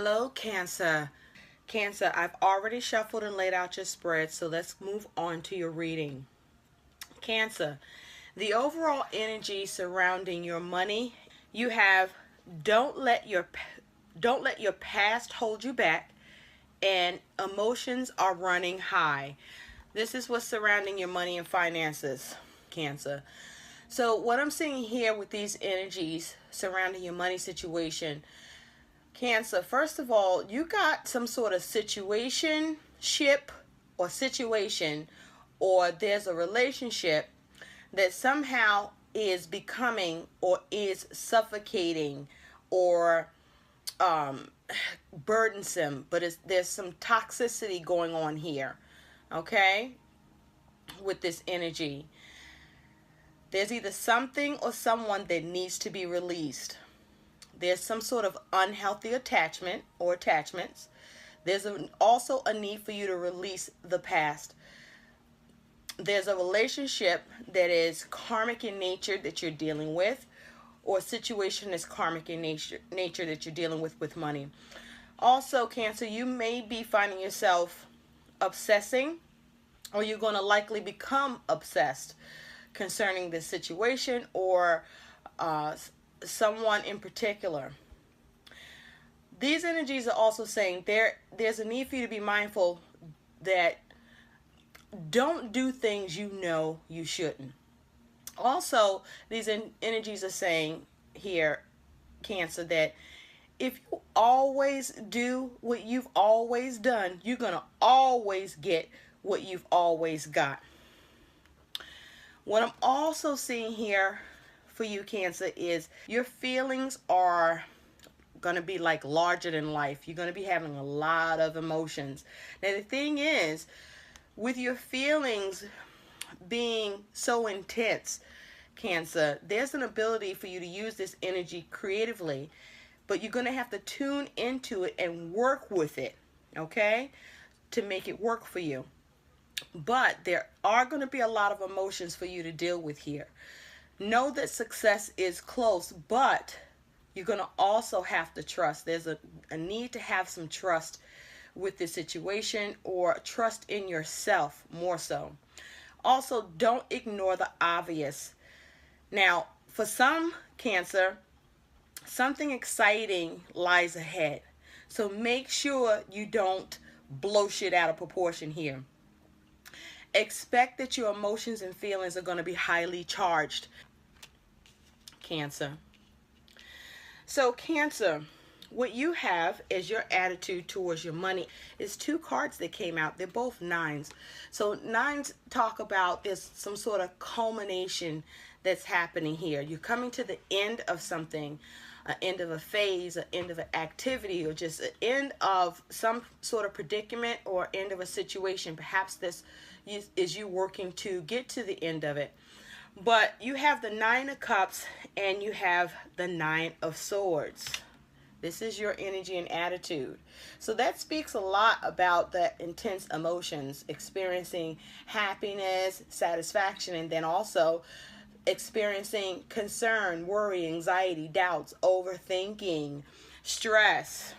Hello, Cancer. Cancer, I've already shuffled and laid out your spread, so let's move on to your reading. Cancer, the overall energy surrounding your money, you have don't let your past hold you back, and emotions are running high. This is what's surrounding your money and finances, Cancer. So what I'm seeing here with these energies surrounding your money situation, Cancer, first of all, you got some sort of situation, or there's a relationship that somehow is becoming or is suffocating or burdensome, but there's some toxicity going on here, okay, with this energy. There's either something or someone that needs to be released. There's some sort of unhealthy attachment or attachments. There's also a need for you to release the past. There's a relationship that is karmic in nature that you're dealing with, or a situation that's karmic in nature that you're dealing with money. Also, Cancer, you may be finding yourself obsessing, or you're going to likely become obsessed concerning this situation or someone in particular. These energies are also saying there's a need for you to be mindful that don't do things you know you shouldn't. Also, these energies are saying here, Cancer, that if you always do what you've always done, you're going to always get what you've always got. What I'm also seeing here for you, Cancer, is your feelings are going to be like larger than life. You're going to be having a lot of emotions. Now, the thing is, with your feelings being so intense, Cancer, there's an ability for you to use this energy creatively, but you're going to have to tune into it and work with it, okay, to make it work for you. But there are going to be a lot of emotions for you to deal with here. Know that success is close, but you're going to also have to trust. There's a need to have some trust with this situation, or trust in yourself more so. Also, don't ignore the obvious. Now, for some, Cancer, something exciting lies ahead. So make sure you don't blow shit out of proportion here. Expect that your emotions and feelings are going to be highly charged, Cancer. So, Cancer, what you have as your attitude towards your money is two cards that came out. They're both nines. So nines talk about there's some sort of culmination that's happening here. You're coming to the end of something, an end of a phase, an end of an activity, or just an end of some sort of predicament or end of a situation. Perhaps this is you working to get to the end of it. But you have the Nine of Cups and you have the Nine of Swords. This is your energy and attitude. So that speaks a lot about the intense emotions, experiencing happiness, satisfaction, and then also experiencing concern, worry, anxiety, doubts, overthinking, stress.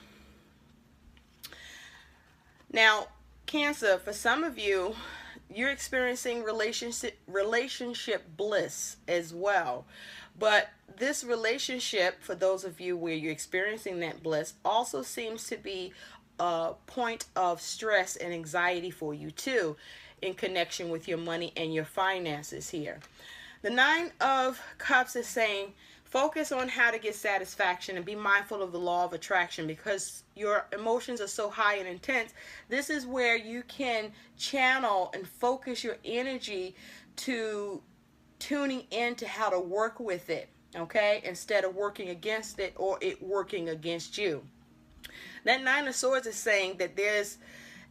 Now, Cancer, for some of you, you're experiencing relationship bliss as well. But this relationship, for those of you where you're experiencing that bliss, also seems to be a point of stress and anxiety for you too, in connection with your money and your finances here. The Nine of Cups is saying focus on how to get satisfaction and be mindful of the law of attraction, because your emotions are so high and intense. This is where you can channel and focus your energy to tuning into how to work with it, okay, instead of working against it or it working against you. That Nine of Swords is saying that there's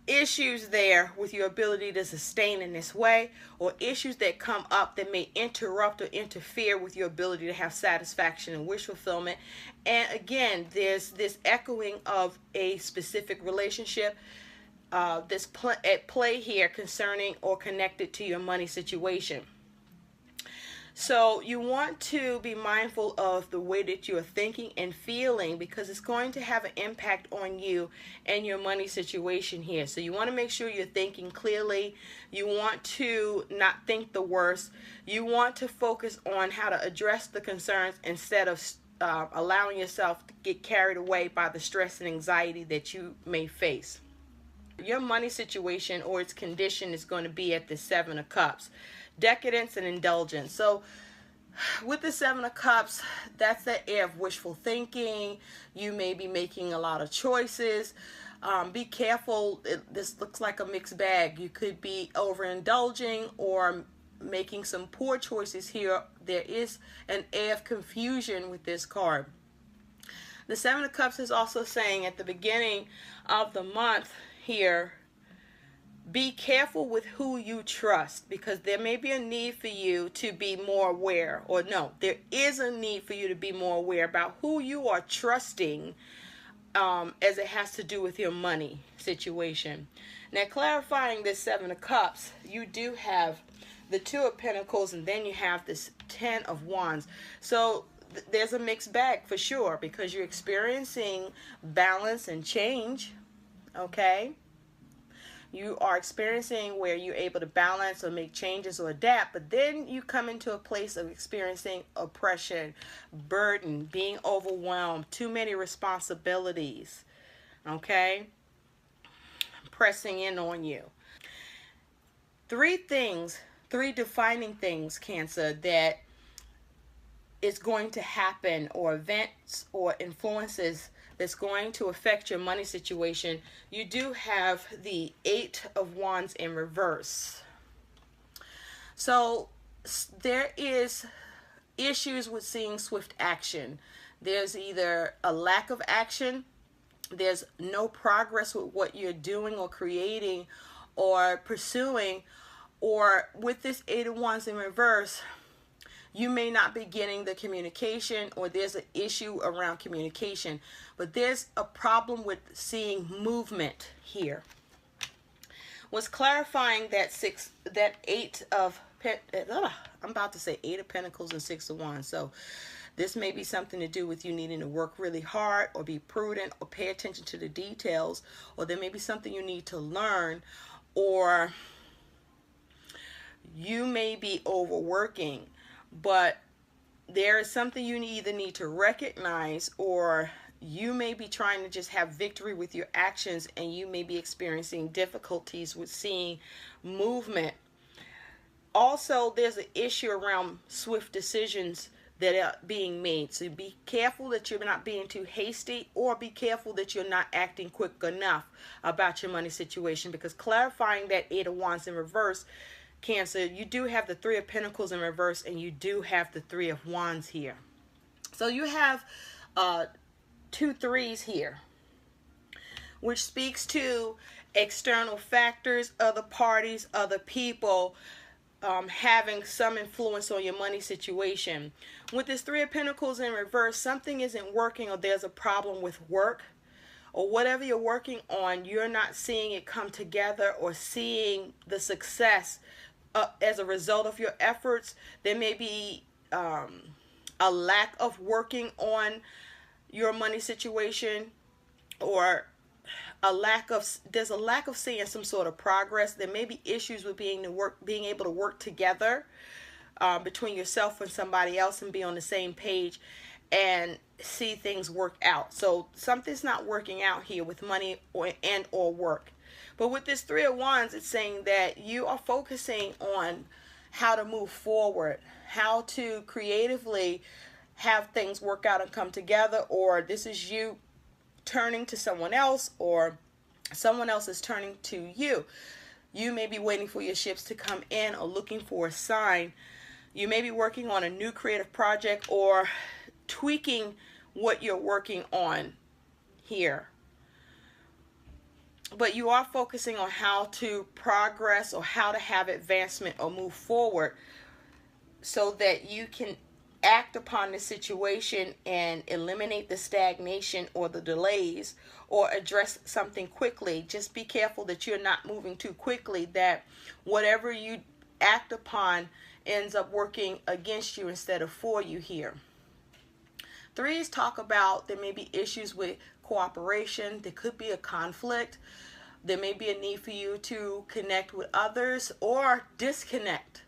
issues there with your ability to sustain in this way, or issues that come up that may interrupt or interfere with your ability to have satisfaction and wish fulfillment. And again, there's this echoing of a specific relationship that's at play here concerning or connected to your money situation. So you want to be mindful of the way that you're thinking and feeling, because it's going to have an impact on you and your money situation here. So you want to make sure you're thinking clearly. You want to not think the worst. You want to focus on how to address the concerns instead of allowing yourself to get carried away by the stress and anxiety that you may face. Your money situation or its condition is going to be at the Seven of Cups. Decadence and indulgence. So with the Seven of Cups, that's the air of wishful thinking. You may be making a lot of choices. Be careful. This looks like a mixed bag. You could be overindulging or making some poor choices here. There is an air of confusion with this card. The Seven of Cups is also saying at the beginning of the month here, be careful with who you trust, because there may be a need for you to be more aware, or no, there is a need for you to be more aware about who you are trusting as it has to do with your money situation. Now, clarifying this Seven of Cups, you do have the Two of Pentacles, and then you have this Ten of Wands. So there's a mixed bag for sure, because you're experiencing balance and change, okay? You are experiencing where you're able to balance or make changes or adapt, but then you come into a place of experiencing oppression, burden, being overwhelmed, too many responsibilities, okay? Pressing in on you. Three defining things, Cancer, that is going to happen, or events or influences that's going to affect your money situation. You do have the Eight of Wands in reverse. So there is issues with seeing swift action. There's either a lack of action, there's no progress with what you're doing or creating or pursuing, or with this Eight of Wands in reverse, you may not be getting the communication, or there's an issue around communication, but there's a problem with seeing movement here. What's clarifying that Eight of Pentacles and Six of Wands. So this may be something to do with you needing to work really hard, or be prudent, or pay attention to the details, or there may be something you need to learn, or you may be overworking. But there is something you either need to recognize, or you may be trying to just have victory with your actions, and you may be experiencing difficulties with seeing movement. Also, there's an issue around swift decisions that are being made. So be careful that you're not being too hasty, or be careful that you're not acting quick enough about your money situation, because clarifying that Eight of Wands in reverse, Cancer, you do have the Three of Pentacles in reverse, and you do have the Three of Wands here. So you have two threes here, which speaks to external factors, other parties, other people having some influence on your money situation. With this Three of Pentacles in reverse, something isn't working, or there's a problem with work, or whatever you're working on, you're not seeing it come together or seeing the success as a result of your efforts. There may be a lack of working on your money situation, or there's a lack of seeing some sort of progress. There may be issues with being able to work together between yourself and somebody else, and be on the same page and see things work out. So something's not working out here with money or work. But with this Three of Wands, it's saying that you are focusing on how to move forward, how to creatively have things work out and come together, or this is you turning to someone else, or someone else is turning to you. You may be waiting for your ships to come in, or looking for a sign. You may be working on a new creative project, or tweaking what you're working on here. But you are focusing on how to progress, or how to have advancement or move forward, so that you can act upon the situation and eliminate the stagnation or the delays, or address something quickly. Just be careful that you're not moving too quickly, that whatever you act upon ends up working against you instead of for you here. Threes talk about there may be issues with cooperation. There could be a conflict. There may be a need for you to connect with others or disconnect.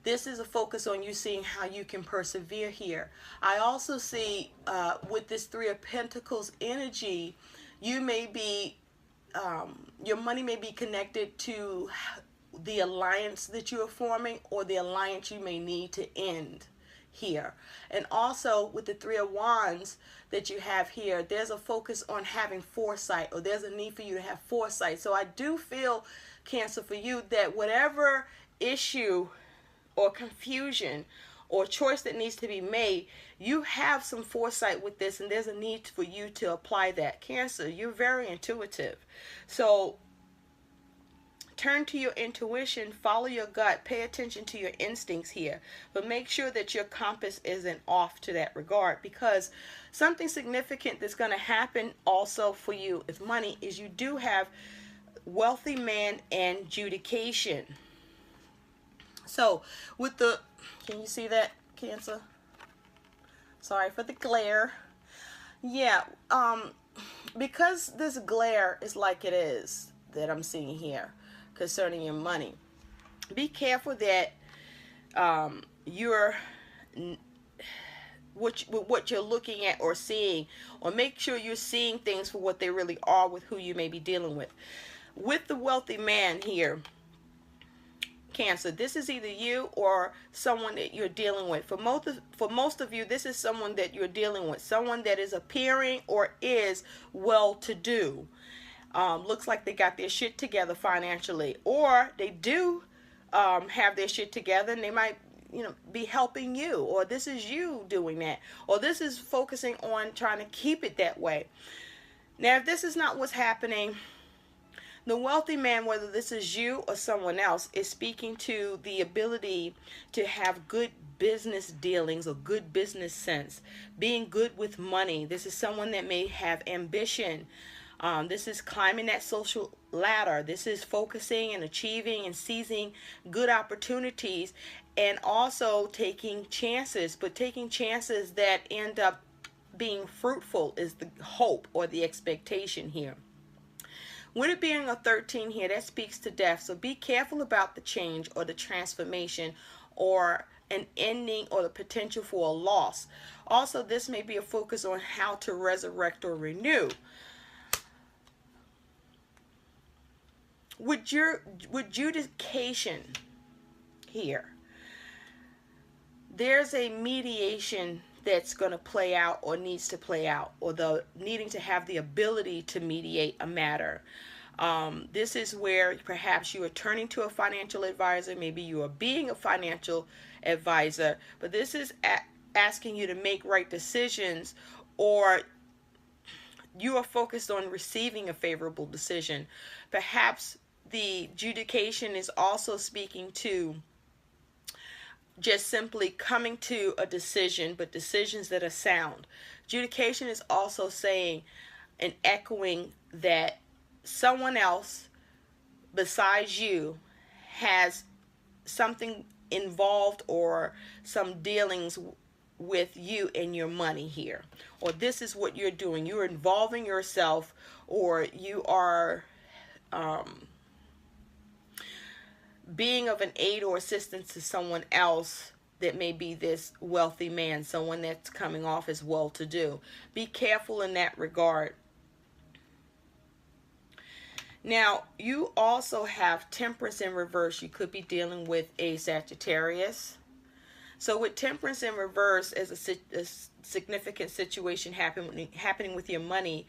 This is a focus on you seeing how you can persevere here. I also see with this Three of Pentacles energy, you may be, your money may be connected to the alliance that you are forming or the alliance you may need to end here. And also with the Three of Wands that you have here, there's a focus on having foresight, or there's a need for you to have foresight. So I do feel, Cancer, for you that whatever issue or confusion or choice that needs to be made, you have some foresight with this, and there's a need for you to apply that. Cancer, you're very intuitive. So turn to your intuition, follow your gut, pay attention to your instincts here, but make sure that your compass isn't off to that regard, because something significant that's going to happen also for you with money is you do have wealthy man and adjudication. So with the, can you see that, Cancer? Sorry for the glare. Yeah, because this glare is like it is that I'm seeing here concerning your money, be careful that what you're looking at or seeing, or make sure you're seeing things for what they really are with who you may be dealing with. With the wealthy man here, Cancer, this is either you or someone that you're dealing with. For most of you, this is someone that you're dealing with, someone that is appearing or is well-to-do. Looks like they got their shit together financially, or they do have their shit together, and they might, be helping you, or this is you doing that, or this is focusing on trying to keep it that way. Now, if this is not what's happening, the wealthy man, whether this is you or someone else, is speaking to the ability to have good business dealings or good business sense, being good with money. This is someone that may have ambition. This is climbing that social ladder. This is focusing and achieving and seizing good opportunities, and also taking chances, but taking chances that end up being fruitful is the hope or the expectation here. With it being a 13 here, that speaks to death. So be careful about the change or the transformation or an ending or the potential for a loss. Also, this may be a focus on how to resurrect or renew. With adjudication here, there's a mediation that's going to play out or needs to play out, or the needing to have the ability to mediate a matter. This is where perhaps you are turning to a financial advisor. Maybe you are being a financial advisor, but this is asking you to make right decisions, or you are focused on receiving a favorable decision. Perhaps the adjudication is also speaking to just simply coming to a decision, but decisions that are sound. Adjudication is also saying and echoing that someone else besides you has something involved or some dealings with you and your money here, or this is what you're doing. You're involving yourself, or you are being of an aid or assistance to someone else that may be this wealthy man, someone that's coming off as well-to-do. Be careful in that regard. Now, you also have Temperance in reverse. You could be dealing with a Sagittarius. So with Temperance in reverse, as a significant situation happening with your money,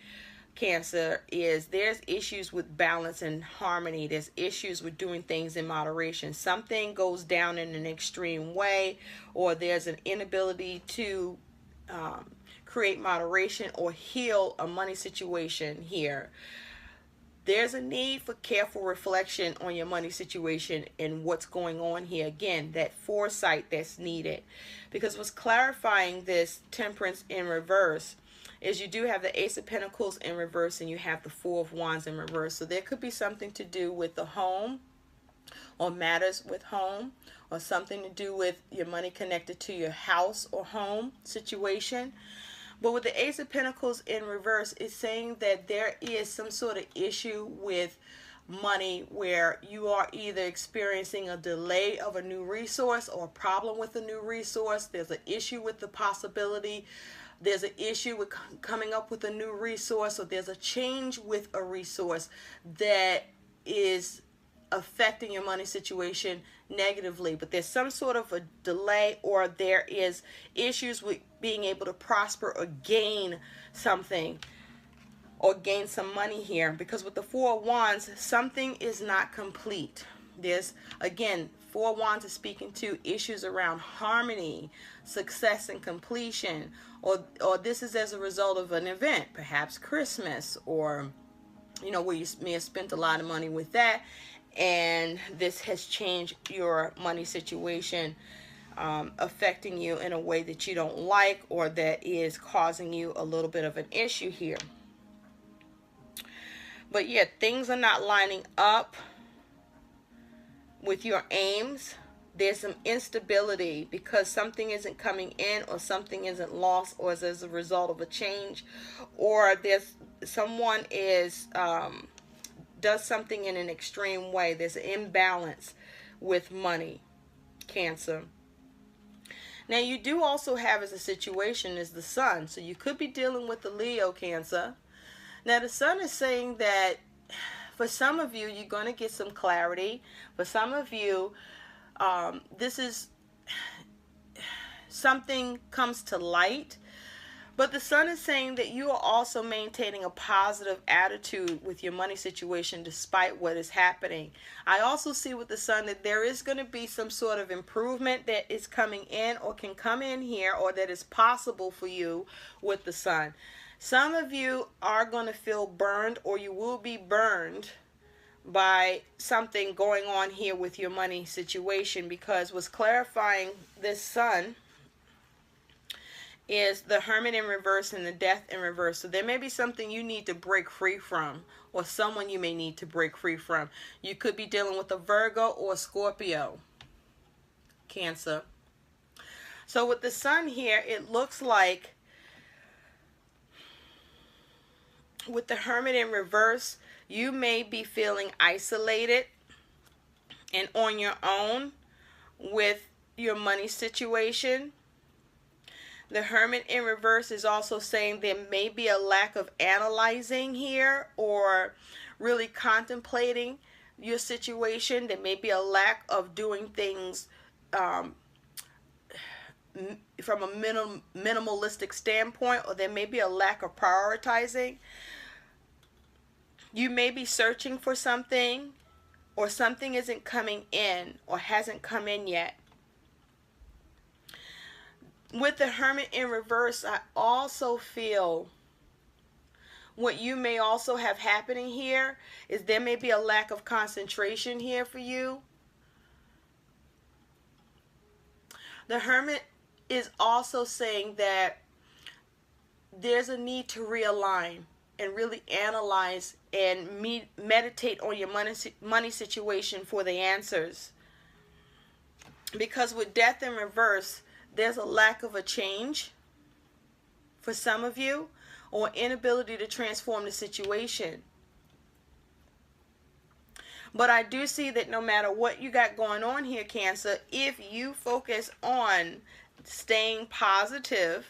Cancer, is there's issues with balance and harmony. There's issues with doing things in moderation. Something goes down in an extreme way, or there's an inability to create moderation or heal a money situation here. There's a need for careful reflection on your money situation and what's going on here. Again, that foresight that's needed. Because what's clarifying this Temperance in reverse is you do have the Ace of Pentacles in reverse, and you have the Four of Wands in reverse. So there could be something to do with the home, or matters with home, or something to do with your money connected to your house or home situation. But with the Ace of Pentacles in reverse, it's saying that there is some sort of issue with money where you are either experiencing a delay of a new resource or a problem with a new resource. There's an issue with the possibility. There's an issue with coming up with a new resource, or there's a change with a resource that is affecting your money situation negatively. But there's some sort of a delay, or there is issues with being able to prosper or gain something, or gain some money here. Because with the Four of Wands, something is not complete. There's, again, Four of Wands is speaking to issues around harmony, success, and completion. Or this is as a result of an event, perhaps Christmas, or where you may have spent a lot of money with that, and this has changed your money situation, affecting you in a way that you don't like, or that is causing you a little bit of an issue here. But yeah, things are not lining up with your aims. There's some instability because something isn't coming in, or something isn't lost, or is as a result of a change, or there's someone is does something in an extreme way. There's an imbalance with money, Cancer. Now you do also have as a situation is the Sun, so you could be dealing with the Leo, Cancer. Now the Sun is saying that for some of you, you're going to get some clarity. For some of you, this is something comes to light. But the Sun is saying that you are also maintaining a positive attitude with your money situation despite what is happening. I also see with the Sun that there is going to be some sort of improvement that is coming in, or can come in here, or that is possible for you with the Sun. Some of you are going to feel burned, or you will be burned by something going on here with your money situation, because what's clarifying this Sun is the Hermit in reverse and the Death in reverse. So there may be something you need to break free from, or someone you may need to break free from. You could be dealing with a Virgo or a Scorpio, Cancer. So with the Sun here, it looks like with the Hermit in reverse, you may be feeling isolated and on your own with your money situation. The Hermit in reverse is also saying there may be a lack of analyzing here, or really contemplating your situation. There may be a lack of doing things from a minimalistic standpoint, or there may be a lack of prioritizing. You may be searching for something, or something isn't coming in, or hasn't come in yet. With the Hermit in reverse, I also feel what you may also have happening here is there may be a lack of concentration here for you. The Hermit is also saying that there's a need to realign and really analyze and meditate on your money situation for the answers. Because with Death in reverse, there's a lack of a change for some of you, or inability to transform the situation. But I do see that no matter what you got going on here, Cancer, if you focus on staying positive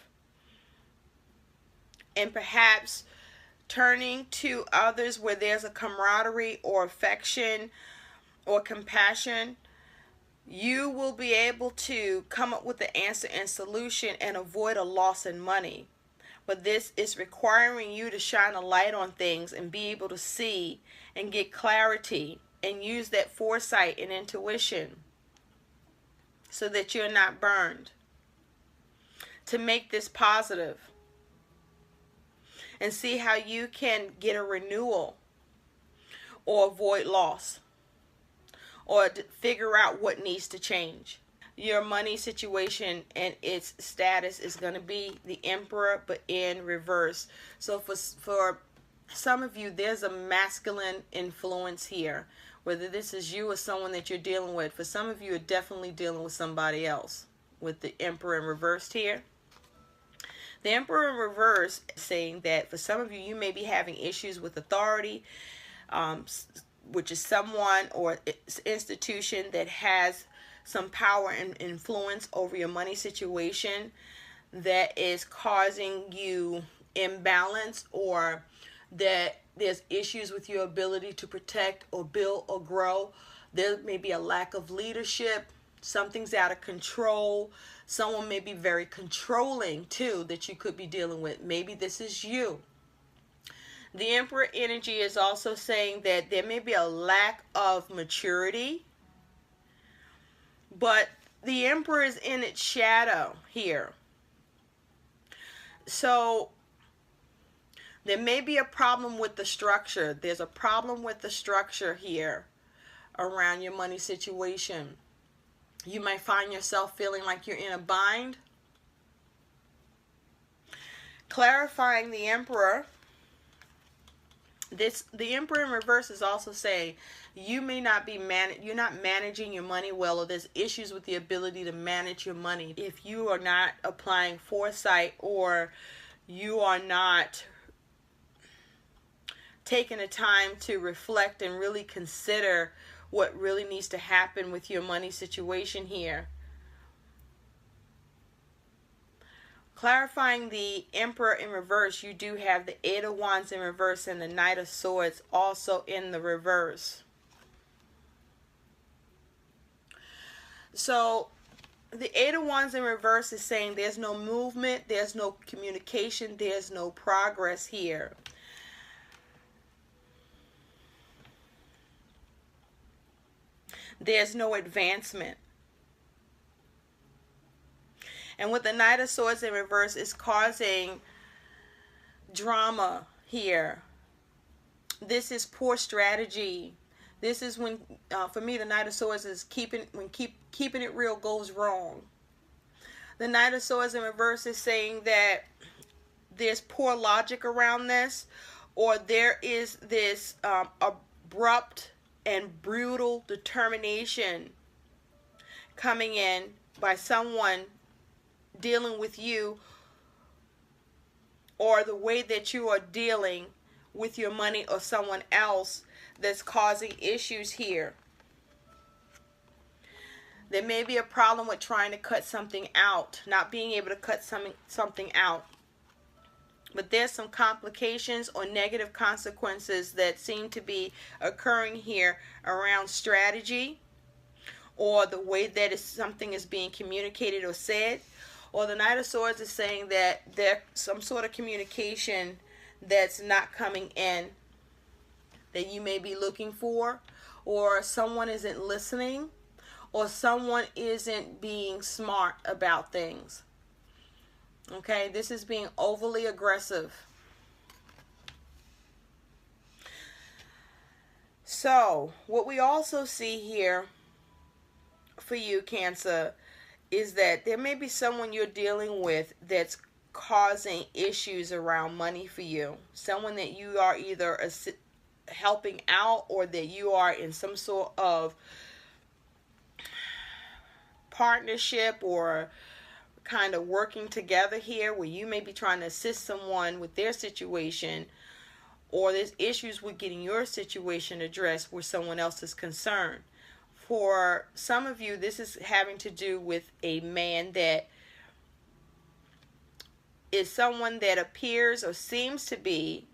and perhaps turning to others where there's a camaraderie or affection or compassion, you will be able to come up with the answer and solution and avoid a loss in money. But this is requiring you to shine a light on things and be able to see and get clarity and use that foresight and intuition so that you're not burned. To make this positive and see how you can get a renewal or avoid loss, or figure out what needs to change. Your money situation and its status is going to be the Emperor, but in reverse. So for some of you, there's a masculine influence here, whether this is you or someone that you're dealing with. For some of you, are definitely dealing with somebody else, with the Emperor in reversed here. The Emperor in reverse is saying that for some of you, you may be having issues with authority, which is someone or institution that has some power and influence over your money situation that is causing you imbalance, or that there's issues with your ability to protect or build or grow. There may be a lack of leadership. Something's out of control. Someone may be very controlling too that you could be dealing with. Maybe this is you. The Emperor energy is also saying that there may be a lack of maturity, but the Emperor is in its shadow here. So there may be a problem with the structure. There's a problem with the structure here around your money situation. You might find yourself feeling like you're in a bind. Clarifying the Emperor. The Emperor in reverse is also saying you may not be you're not managing your money well, or there's issues with the ability to manage your money. If you are not applying foresight, or you are not taking the time to reflect and really consider what really needs to happen with your money situation here. Clarifying the Emperor in reverse, you do have the Eight of Wands in reverse and the Knight of Swords also in the reverse. So the Eight of Wands in reverse is saying there's no movement, there's no communication, there's no progress here. There's no advancement. And with the Knight of Swords in reverse, it's causing drama here. This is poor strategy. This is when, for me, the Knight of Swords is keeping it real goes wrong. The Knight of Swords in reverse is saying that there's poor logic around this, or there is this abrupt and brutal determination coming in by someone dealing with you, or the way that you are dealing with your money or someone else that's causing issues here. There may be a problem with trying to cut something out, not being able to cut something out. But there's some complications or negative consequences that seem to be occurring here around strategy, or the way that something is being communicated or said. Or the Knight of Swords is saying that there's some sort of communication that's not coming in that you may be looking for, or someone isn't listening, or someone isn't being smart about things. Okay, this is being overly aggressive. So, what we also see here for you, Cancer, is that there may be someone you're dealing with that's causing issues around money for you. Someone that you are either helping out, or that you are in some sort of partnership or kind of working together here, where you may be trying to assist someone with their situation, or there's issues with getting your situation addressed where someone else is concerned. For some of you, this is having to do with a man that is someone that appears or seems to be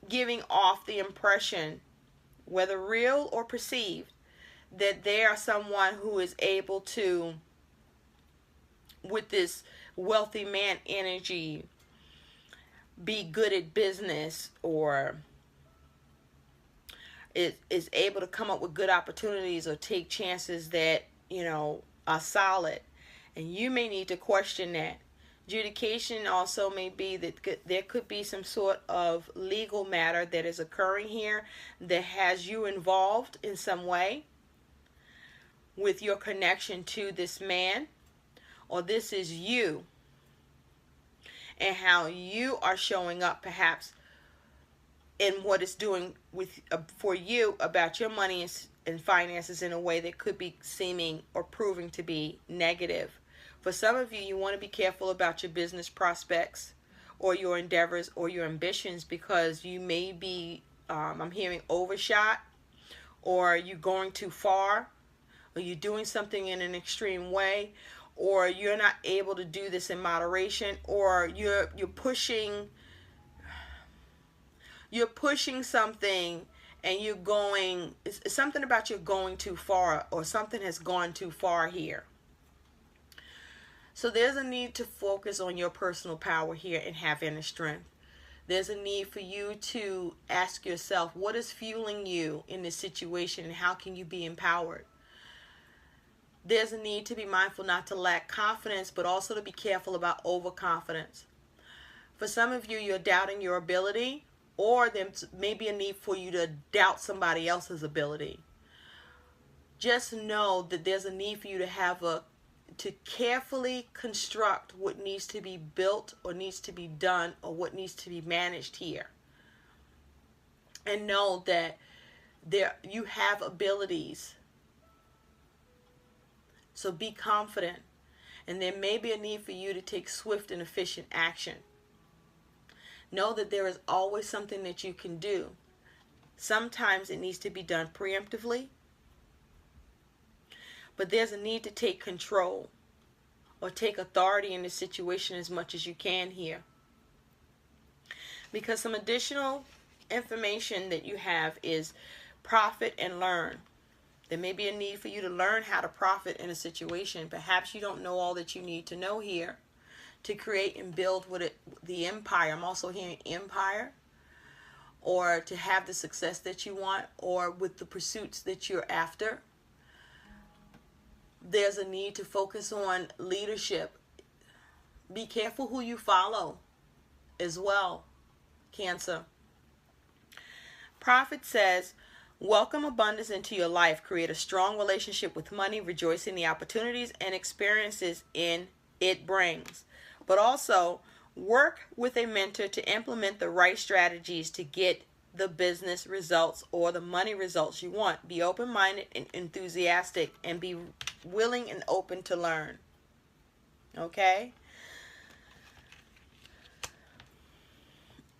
giving off the impression, whether real or perceived, that they are someone who is able to, with this wealthy man energy, be good at business, or is able to come up with good opportunities or take chances that, you know, are solid. And you may need to question that. Adjudication also may be that there could be some sort of legal matter that is occurring here that has you involved in some way with your connection to this man, or this is you. and how you are showing up perhaps in what it's doing with for you about your money and finances in a way that could be seeming or proving to be negative. For some of you, you want to be careful about your business prospects or your endeavors or your ambitions, because you may be, I'm hearing, overshot, or you're going too far, or you're doing something in an extreme way, or you're not able to do this in moderation, or you're pushing something and you're going, it's something about you're going too far, or something has gone too far here. So there's a need to focus on your personal power here and have inner strength. There's a need for you to ask yourself, what is fueling you in this situation, and how can you be empowered? There's a need to be mindful not to lack confidence, but also to be careful about overconfidence. For some of you, you're doubting your ability, or there may be a need for you to doubt somebody else's ability. Just know that there's a need for you to carefully construct what needs to be built or needs to be done or what needs to be managed here. And know that you have abilities. So be confident. And there may be a need for you to take swift and efficient action. Know that there is always something that you can do. Sometimes it needs to be done preemptively, but there's a need to take control or take authority in the situation as much as you can here. Because some additional information that you have is profit and learn. There may be a need for you to learn how to profit in a situation. Perhaps you don't know all that you need to know here to create and build the empire. I'm also hearing empire, or to have the success that you want, or with the pursuits that you're after. There's a need to focus on leadership. Be careful who you follow as well, Cancer. Prophet says, welcome abundance into your life. Create a strong relationship with money. Rejoice in the opportunities and experiences it brings. But also, work with a mentor to implement the right strategies to get the business results or the money results you want. Be open-minded and enthusiastic, and be willing and open to learn. Okay?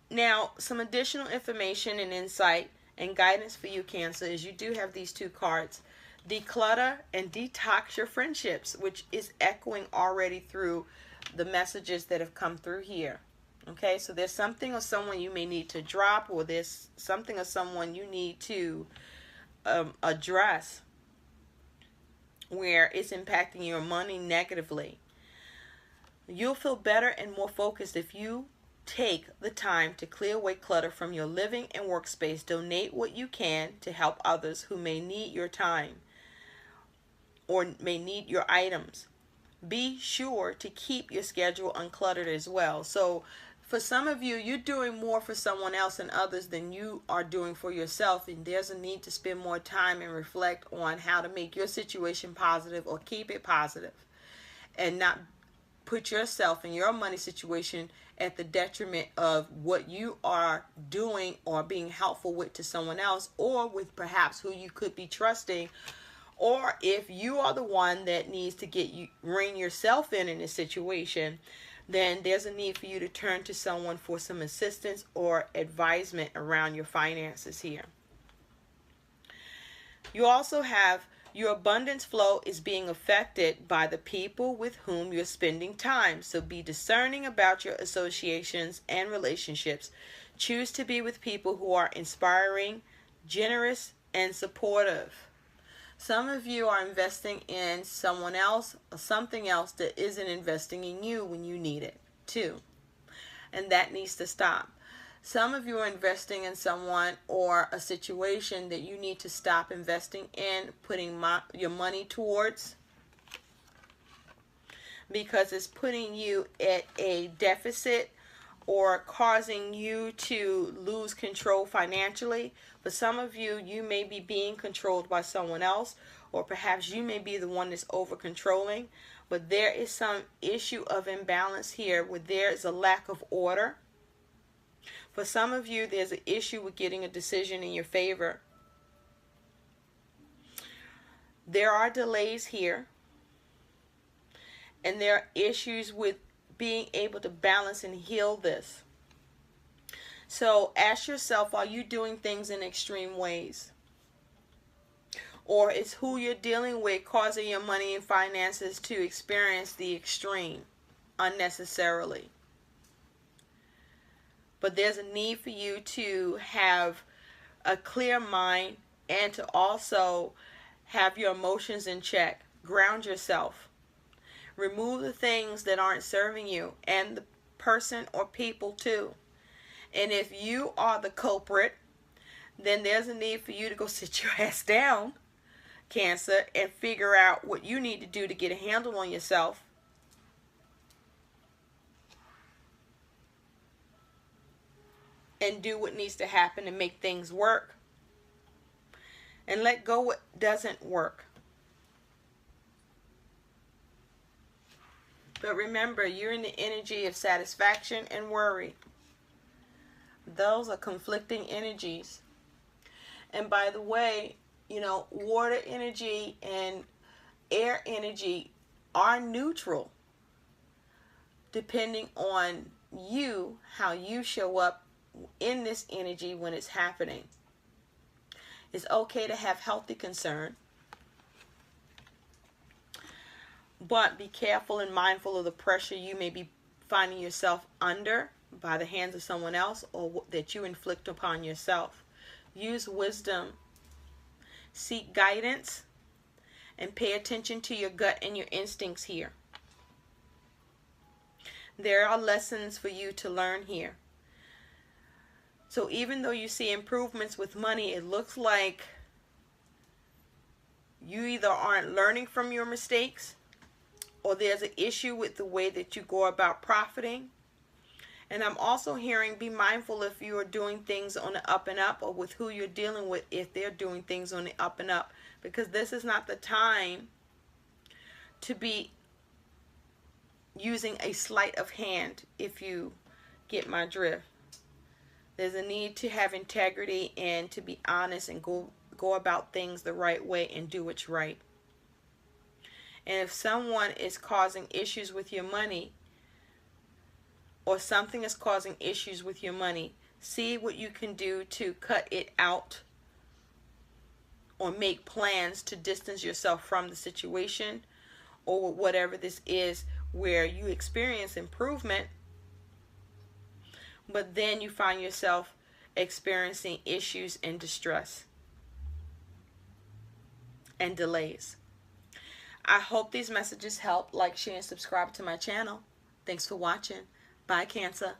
Now, some additional information and insight and guidance for you, Cancer, is you do have these two cards. Declutter and detox your friendships, which is echoing already through the messages that have come through here. Okay, so there's something or someone you may need to drop, or there's something or someone you need to address where it's impacting your money negatively. You'll feel better and more focused if you take the time to clear away clutter from your living and workspace. Donate what you can to help others who may need your time or may need your items. Be sure to keep your schedule uncluttered as well. So for some of you, you're doing more for someone else and others than you are doing for yourself. And there's a need to spend more time and reflect on how to make your situation positive or keep it positive, and not put yourself and your money situation at the detriment of what you are doing or being helpful with to someone else, or with perhaps who you could be trusting. Or if you are the one that needs to rein yourself in this situation, then there's a need for you to turn to someone for some assistance or advisement around your finances here. You also have your abundance flow is being affected by the people with whom you're spending time. So be discerning about your associations and relationships. Choose to be with people who are inspiring, generous, and supportive. Some of you are investing in someone else or something else that isn't investing in you when you need it too. And that needs to stop. Some of you are investing in someone or a situation that you need to stop investing in, putting your money towards, because it's putting you at a deficit or causing you to lose control financially. For some of you, you may be being controlled by someone else, or perhaps you may be the one that's over controlling. But there is some issue of imbalance here where there is a lack of order. For some of you, there's an issue with getting a decision in your favor. There are delays here. And there are issues with being able to balance and heal this. So ask yourself, are you doing things in extreme ways? Or is who you're dealing with causing your money and finances to experience the extreme unnecessarily? But there's a need for you to have a clear mind and to also have your emotions in check. Ground yourself. Remove the things that aren't serving you and the person or people too. And if you are the culprit, then there's a need for you to go sit your ass down, Cancer, and figure out what you need to do to get a handle on yourself. And do what needs to happen to make things work. And let go what doesn't work. But remember, you're in the energy of satisfaction and worry. Those are conflicting energies. And by the way, you know, water energy and air energy are neutral, depending on you, how you show up in this energy when it's happening. It's okay to have healthy concern, but be careful and mindful of the pressure you may be finding yourself under by the hands of someone else, or that you inflict upon yourself. Use wisdom, seek guidance, and pay attention to your gut and your instincts here. There are lessons for you to learn here. So even though you see improvements with money, it looks like you either aren't learning from your mistakes, or there's an issue with the way that you go about profiting. And I'm also hearing, be mindful if you are doing things on the up and up, or with who you're dealing with if they're doing things on the up and up. Because this is not the time to be using a sleight of hand, if you get my drift. There's a need to have integrity and to be honest and go about things the right way and do what's right. And if someone is causing issues with your money, or something is causing issues with your money, see what you can do to cut it out, or make plans to distance yourself from the situation, or whatever this is where you experience improvement, but then you find yourself experiencing issues and distress and delays. I hope these messages help. Like, share, and subscribe to my channel. Thanks for watching. Bye, Cancer.